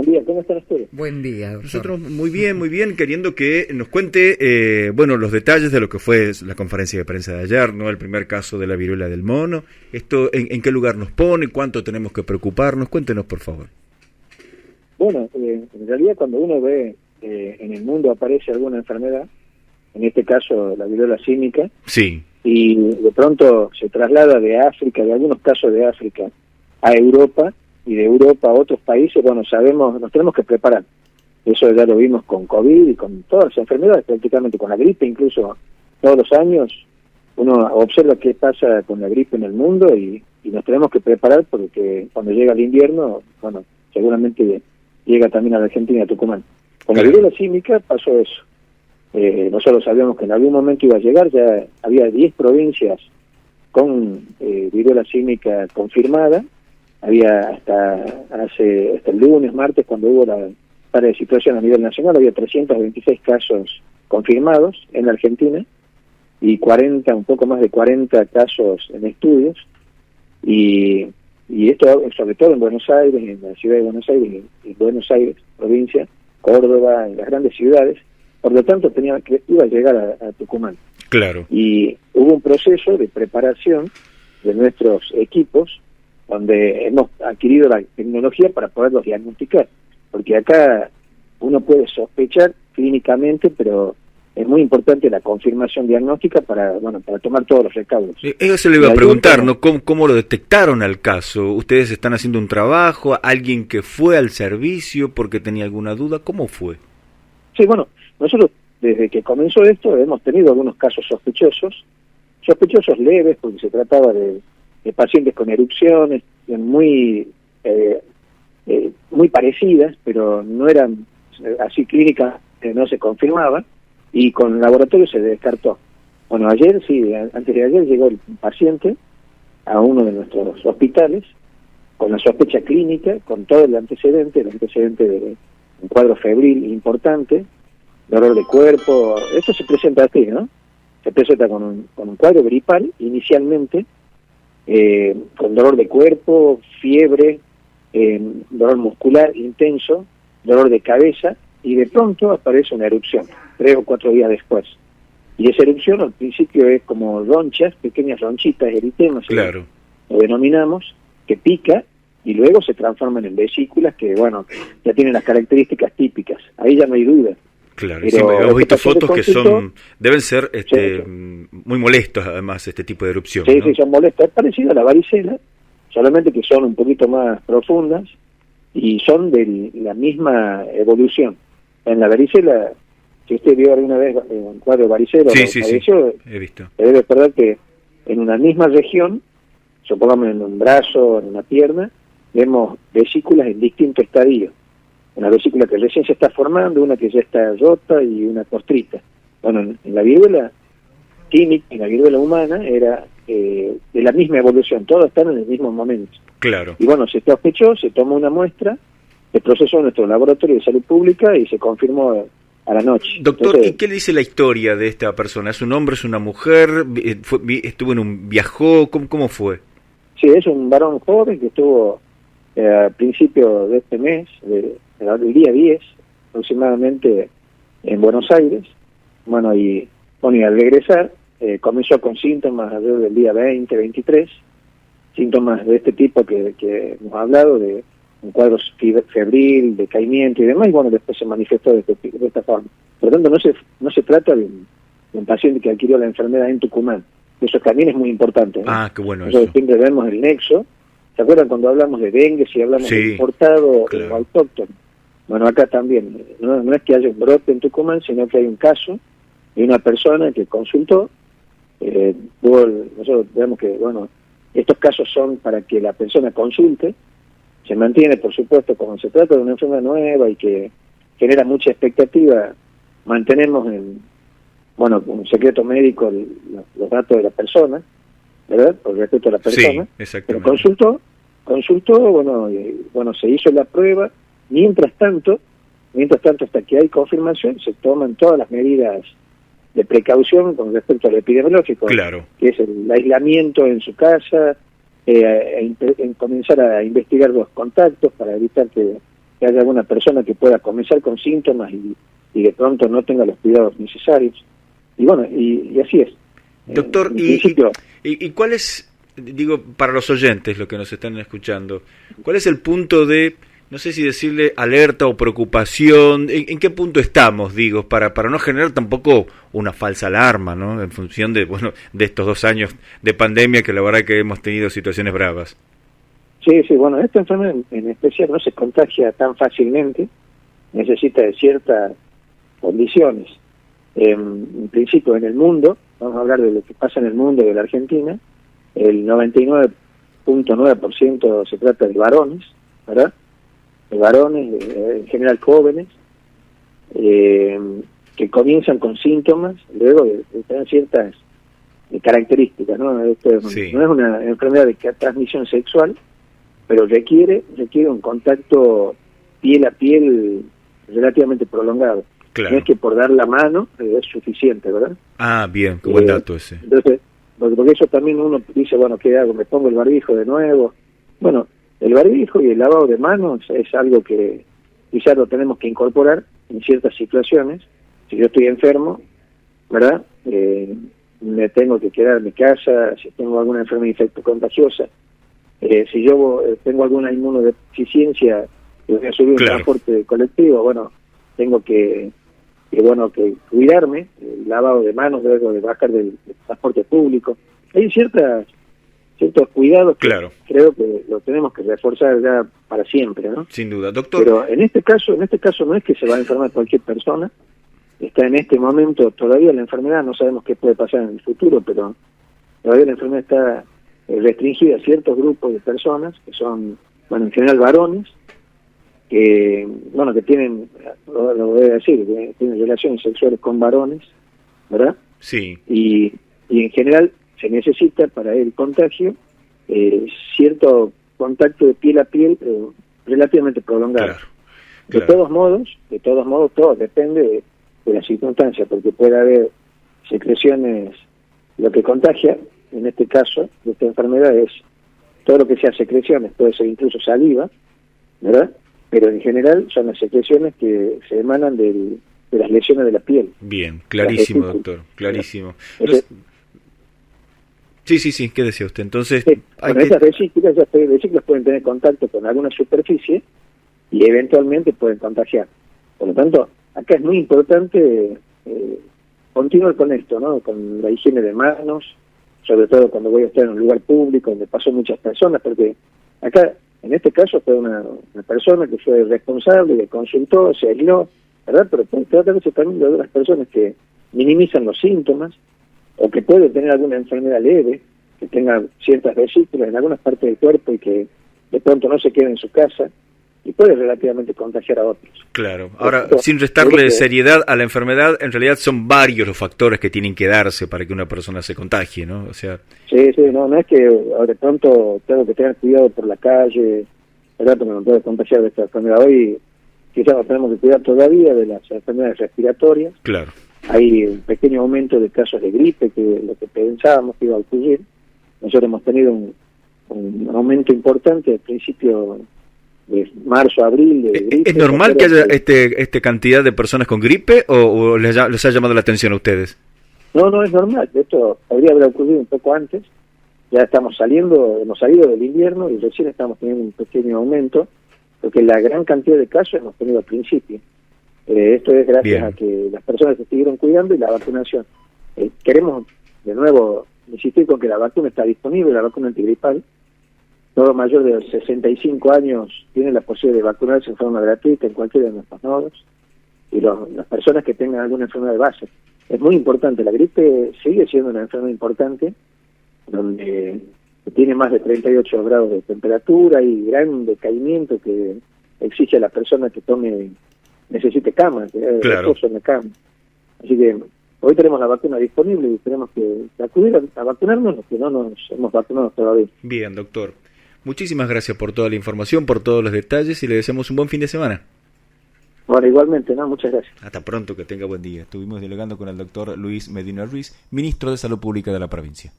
Buen día, ¿cómo están ustedes? Buen día, doctor. Nosotros muy bien, queriendo que nos cuente, los detalles de lo que fue la conferencia de prensa de ayer, ¿no? El primer caso de la viruela del mono. Esto, ¿en qué lugar nos pone? ¿Cuánto tenemos que preocuparnos? Cuéntenos, por favor. Bueno, en realidad cuando uno ve en el mundo aparece alguna enfermedad, en este caso la viruela símica, sí, y de pronto se traslada de África, de algunos casos de África, a Europa, y de Europa a otros países, bueno, sabemos, nos tenemos que preparar. Eso ya lo vimos con COVID y con todas las enfermedades, prácticamente con la gripe, incluso todos los años uno observa qué pasa con la gripe en el mundo y nos tenemos que preparar porque cuando llega el invierno, bueno, seguramente llega también a la Argentina, a Tucumán. Con la viruela símica pasó eso. Nosotros sabíamos que en algún momento iba a llegar, ya había 10 provincias con viruela símica confirmada. Había hasta el lunes, martes, cuando hubo la para de situación a nivel nacional, había 326 casos confirmados en la Argentina y un poco más de 40 casos en estudios. Y esto sobre todo en Buenos Aires, en la ciudad de Buenos Aires, en Buenos Aires, provincia, Córdoba, en las grandes ciudades. Por lo tanto, iba a llegar a Tucumán. Claro. Y hubo un proceso de preparación de nuestros equipos donde hemos adquirido la tecnología para poderlos diagnosticar, porque acá uno puede sospechar clínicamente, pero es muy importante la confirmación diagnóstica para tomar todos los recaudos. Eso se le iba a preguntar, ¿no? ¿Cómo lo detectaron al caso? ¿Ustedes están haciendo un trabajo? ¿Alguien que fue al servicio porque tenía alguna duda? ¿Cómo fue? Sí, bueno, nosotros desde que comenzó esto hemos tenido algunos casos sospechosos leves, porque se trataba de pacientes con erupciones muy parecidas, pero no eran así clínicas, no se confirmaban, y con laboratorio se descartó. Bueno, antes de ayer llegó el paciente a uno de nuestros hospitales con la sospecha clínica, con todo el antecedente de un cuadro febril importante, dolor de cuerpo. Esto se presenta así, ¿no? Se presenta con un cuadro gripal inicialmente, con dolor de cuerpo, fiebre, dolor muscular intenso, dolor de cabeza, y de pronto aparece una erupción, 3 o 4 días después. Y esa erupción al principio es como ronchas, pequeñas ronchitas, eritemas, claro, lo denominamos, que pica, y luego se transforman en vesículas que, bueno, ya tienen las características típicas. Ahí ya no hay duda. Claro, sí, hemos visto fotos que deben ser muy molestos, además, este tipo de erupción. Sí, ¿no? Sí, son molestas. Es parecido a la varicela, solamente que son un poquito más profundas y son de la misma evolución. En la varicela, si usted vio alguna vez un cuadro de varicela, sí, he visto. Debe recordar que en una misma región, supongamos en un brazo o en una pierna, vemos vesículas en distintos estadios. Una vesícula que recién se está formando, una que ya está rota y una costrita. Bueno, en la viruela química, en la viruela humana, era de la misma evolución, todos están en el mismo momento. Claro. Y bueno, se sospechó, se tomó una muestra, se procesó en nuestro laboratorio de salud pública y se confirmó a la noche. Doctor, entonces, ¿y qué le dice la historia de esta persona? ¿Es un hombre, es una mujer? ¿Viajó? ¿Cómo fue? Sí, es un varón joven que estuvo a principio de este mes, el día 10 aproximadamente, en Buenos Aires. Bueno, y al regresar comenzó con síntomas alrededor del día 20, 23, síntomas de este tipo que hemos hablado, de un cuadro febril, decaimiento y demás, y bueno, después se manifestó de esta forma. Por lo tanto, no se trata de un paciente que adquirió la enfermedad en Tucumán. Eso también es muy importante, ¿no? Ah, qué bueno. Nosotros eso. Siempre vemos el nexo. ¿Se acuerdan cuando hablamos de dengue, si hablamos de importado o autóctono? Bueno, acá también, no es que haya un brote en Tucumán, sino que hay un caso de una persona que consultó. Nosotros vemos que, bueno, estos casos son para que la persona consulte. Se mantiene, por supuesto, como se trata de una enfermedad nueva y que genera mucha expectativa, mantenemos un secreto médico los datos de la persona, ¿verdad? Por respeto a la persona. Sí, exactamente. Pero consultó, se hizo la prueba. Mientras tanto, hasta que hay confirmación, se toman todas las medidas de precaución con respecto al epidemiológico, claro, que es el aislamiento en su casa, comenzar a investigar los contactos para evitar que que haya alguna persona que pueda comenzar con síntomas y de pronto no tenga los cuidados necesarios. Y bueno, y así es. Doctor, ¿y cuál es, digo, para los oyentes, los que nos están escuchando, cuál es el punto de, no sé si decirle alerta o preocupación, en qué punto estamos, digo, para no generar tampoco una falsa alarma, ¿no? En función de, bueno, de estos 2 años de pandemia que la verdad que hemos tenido situaciones bravas. Sí, bueno, esta enfermedad en especial no se contagia tan fácilmente, necesita de ciertas condiciones. En principio, en el mundo, vamos a hablar de lo que pasa en el mundo de la Argentina, el 99.9% se trata de varones, ¿verdad? De varones, en general jóvenes, que comienzan con síntomas, luego de tener ciertas características, ¿no? Sí. No es una enfermedad de transmisión sexual, pero requiere un contacto piel a piel relativamente prolongado. Claro. No es que por dar la mano es suficiente, ¿verdad? Ah, bien, qué buen dato ese. Entonces, porque eso también uno dice, bueno, ¿qué hago? ¿Me pongo el barbijo de nuevo? Bueno, el barbijo y el lavado de manos es algo que quizás lo tenemos que incorporar en ciertas situaciones. Si yo estoy enfermo, ¿verdad? Me tengo que quedar en mi casa, si tengo alguna enfermedad infectocontagiosa. Si yo tengo alguna inmunodeficiencia y voy a subir un transporte colectivo, bueno, tengo que cuidarme, el lavado de manos luego de bajar del transporte público. Hay ciertos cuidados que creo que lo tenemos que reforzar ya para siempre, ¿no? Sin duda, doctor. Pero en este caso no es que se va a enfermar cualquier persona. Está en este momento todavía la enfermedad, no sabemos qué puede pasar en el futuro, pero todavía la enfermedad está restringida a ciertos grupos de personas que son, bueno, en general varones, que tienen, lo voy a decir, que tienen relaciones sexuales con varones, ¿verdad? Sí. Y en general se necesita para el contagio cierto contacto de piel a piel relativamente prolongado. Claro. De todos modos, todo depende de la circunstancia, porque puede haber secreciones, lo que contagia, en este caso, de esta enfermedad es todo lo que sea secreciones, puede ser incluso saliva, ¿verdad? Pero en general son las secreciones que se emanan de las lesiones de la piel. Bien, clarísimo, doctor, clarísimo. Sí, ¿qué decía usted? Entonces, esas vesículas pueden tener contacto con alguna superficie y eventualmente pueden contagiar. Por lo tanto, acá es muy importante continuar con esto, ¿no? Con la higiene de manos, sobre todo cuando voy a estar en un lugar público donde pasó muchas personas, porque acá, en este caso, fue una persona que fue responsable, que consultó, se aisló, ¿verdad? Pero puede tratarse también de otras personas que minimizan los síntomas, o que puede tener alguna enfermedad leve, que tenga ciertas vesículas en algunas partes del cuerpo y que de pronto no se quede en su casa, y puede relativamente contagiar a otros. Claro. Ahora, sin restarle seriedad a la enfermedad, en realidad son varios los factores que tienen que darse para que una persona se contagie, ¿no? O sea... Sí, no es que de pronto tengo que tener cuidado por la calle, ¿verdad? Porque me puedo contagiar de esta enfermedad. Hoy quizás nos tenemos que cuidar todavía de las enfermedades respiratorias. Claro. Hay un pequeño aumento de casos de gripe, que lo que pensábamos que iba a ocurrir. Nosotros hemos tenido un aumento importante al principio de marzo, abril, de gripe. ¿Es normal que haya cantidad de personas con gripe o les ha llamado la atención a ustedes? No, es normal. Esto podría haber ocurrido un poco antes. Ya hemos salido del invierno y recién estamos teniendo un pequeño aumento, porque la gran cantidad de casos hemos tenido al principio. Esto es gracias a que las personas se estuvieron cuidando y la vacunación. Queremos, de nuevo, insistir con que la vacuna está disponible, la vacuna antigripal. Todo mayor de 65 años tiene la posibilidad de vacunarse en forma gratuita en cualquiera de nuestros nodos, y las personas que tengan alguna enfermedad de base. Es muy importante, la gripe sigue siendo una enfermedad importante, donde tiene más de 38 grados de temperatura y gran decaimiento que exige a la persona que necesite cama, que reposo en la cama. Así que hoy tenemos la vacuna disponible y tenemos que acudir a vacunarnos los que no nos hemos vacunado todavía. Bien, doctor. Muchísimas gracias por toda la información, por todos los detalles y le deseamos un buen fin de semana. Bueno, igualmente, muchas gracias. Hasta pronto, que tenga buen día. Estuvimos dialogando con el doctor Luis Medina Ruiz, ministro de Salud Pública de la provincia.